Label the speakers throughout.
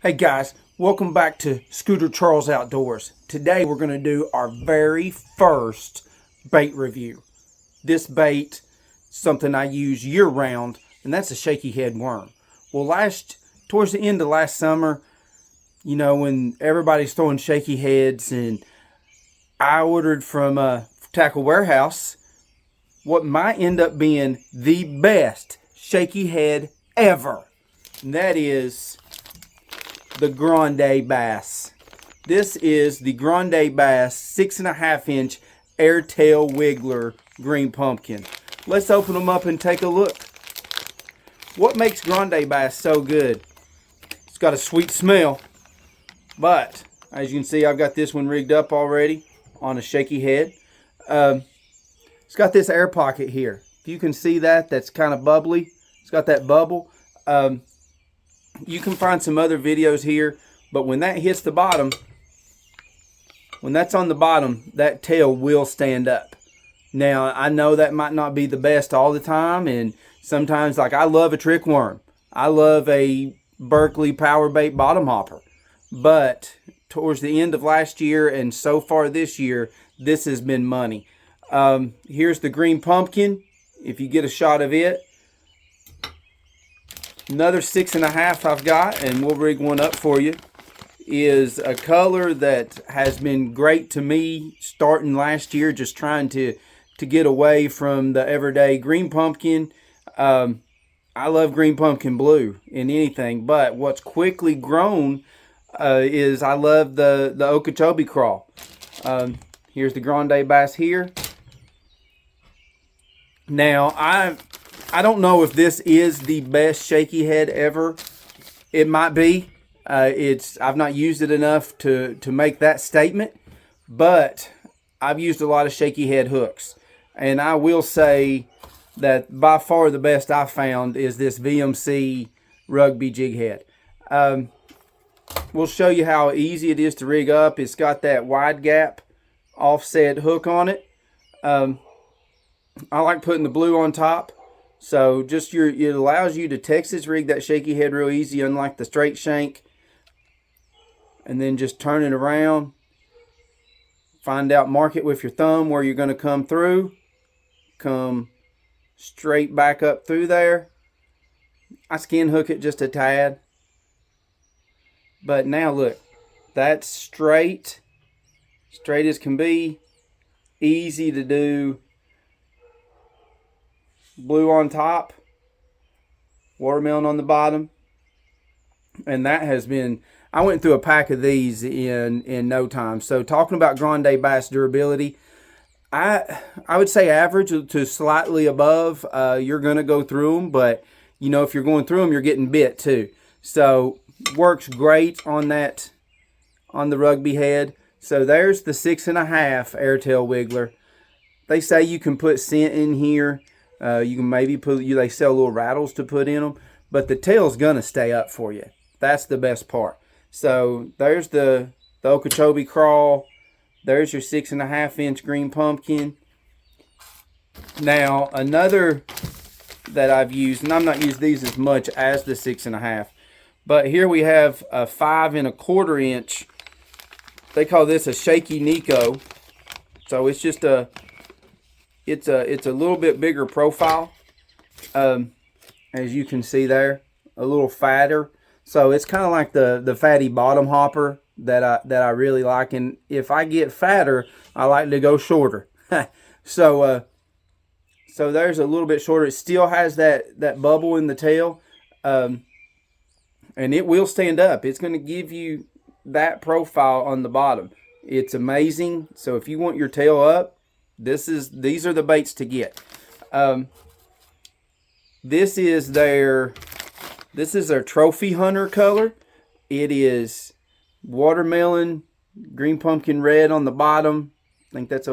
Speaker 1: Hey guys, welcome back to Scooter Charles Outdoors. Today we're going to do our very first bait review. This bait, something I use year round, and that's a shakyhead worm. Well, towards the end of last summer, you know, when everybody's throwing shaky heads, and I ordered from Tackle Warehouse what might end up being the best shaky head ever. And that is the Grande Bass. This is the Grande Bass 6.5 inch Airtail Wiggler green pumpkin. Let's open them up and take a look. What makes Grande Bass so good? It's got a sweet smell, but as you can see, I've got this one rigged up already on a shaky head. It's got this air pocket here. If you can see that, that's kind of bubbly. It's got that bubble. You can find some other videos here, but when that hits the bottom, when that's on the bottom, that tail will stand up. Now, I know that might not be the best all the time, and sometimes, like, I love a trick worm. I love a Berkeley power bait bottom hopper. But towards the end of last year and so far this year, this has been money. Here's the green pumpkin, if you get a shot of it. Another 6.5 I've got, and we'll rig one up for you, is a color that has been great to me starting last year, just trying to get away from the everyday green pumpkin. I love green pumpkin blue in anything, but what's quickly grown is I love the Okeechobee crawl. Here's the Grande Bass here. Now, I don't know if this is the best shaky head ever. It might be. I've not used it enough to make that statement, but I've used a lot of shaky head hooks, and I will say that by far the best I've found is this VMC Rugby jig head. We'll show you how easy it is to rig up. It's got that wide gap offset hook on it. I like putting the blue on top. So it allows you to Texas rig that shaky head real easy, unlike the straight shank. And then just turn it around. Mark it with your thumb where you're going to come through. Come straight back up through there. I skin hook it just a tad. But now look, that's straight as can be. Easy to do. Blue on top, watermelon on the bottom, and that has been, I went through a pack of these in no time. So talking about Grande Bass durability, I would say average to slightly above. You're gonna go through them, but you know, if you're going through them, you're getting bit too. So works great on the rugby head. So there's the 6.5 Airtail Wiggler. They say you can put scent in here. You can maybe they sell little rattles to put in them, but the tail's gonna stay up for you. That's the best part. So there's the Okeechobee crawl. There's your 6.5 inch green pumpkin. Now another that I've used, and I'm not used these as much as the 6.5, but here we have a 5 1/4 inch. They call this a shaky nikko. So it's just it's a little bit bigger profile, as you can see there, a little fatter. So it's kind of like the fatty bottom hopper that I really like. And if I get fatter, I like to go shorter. So there's a little bit shorter. It still has that bubble in the tail, and it will stand up. It's going to give you that profile on the bottom. It's amazing. So if you want your tail up, these are the baits to get. This is their trophy hunter color. It is watermelon, green pumpkin red on the bottom. I think that's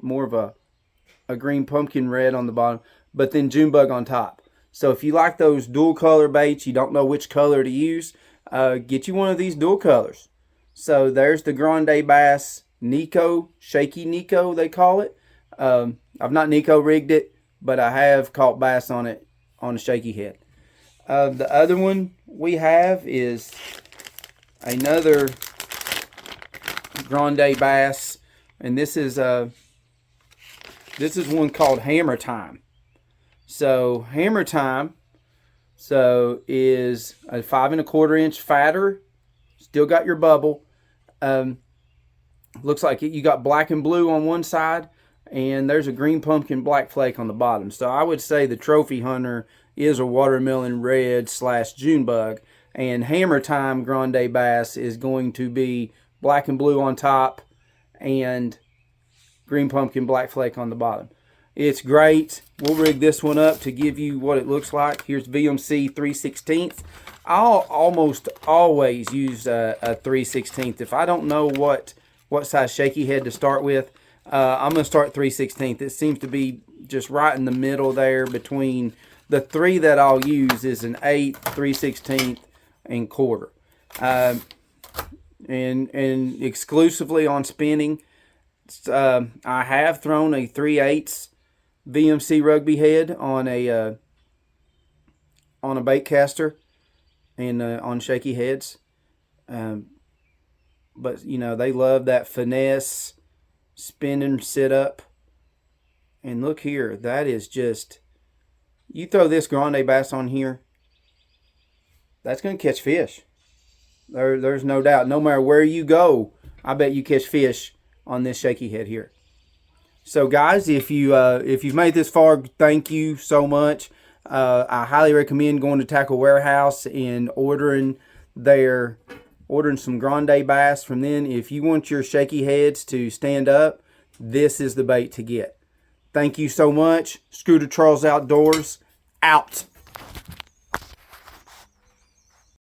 Speaker 1: more of a green pumpkin red on the bottom, but then June bug on top. So if you like those dual color baits, you don't know which color to use, get you one of these dual colors. So there's the Grande Bass Nikko, shaky Nikko they call it. I've not Nikko rigged it, but I have caught bass on it on a shaky head. The other one we have is another Grande Bass, and this is one called Hammer Time. So Hammer Time, is a 5 1/4 inch fatter. Still got your bubble. Looks like you got black and blue on one side, and there's a green pumpkin black flake on the bottom. So I would say the Trophy Hunter is a watermelon red / June bug, and Hammer Time Grande Bass is going to be black and blue on top and green pumpkin black flake on the bottom. It's great. We'll rig this one up to give you what it looks like. Here's VMC 3/16. I'll almost always use a 3/16. If I don't know what size shaky head to start with, I'm going to start 3/16. It seems to be just right in the middle there between the 3 that I'll use is an 8, 3/16, and 1/4. And exclusively on spinning, I have thrown a 3/8 VMC Rugby head on a bait caster and on shaky heads. But you know, they love that finesse spinning sit up. And look here, that is just, you throw this Grande Bass on here, that's going to catch fish. There's no doubt. No matter where you go, I bet you catch fish on this shaky head here. So guys, if you've made this far, thank you so much. I highly recommend going to Tackle Warehouse and ordering some Grande Bass from them. If you want your shaky heads to stand up, this is the bait to get. Thank you so much. Scooter Charles Outdoors, out.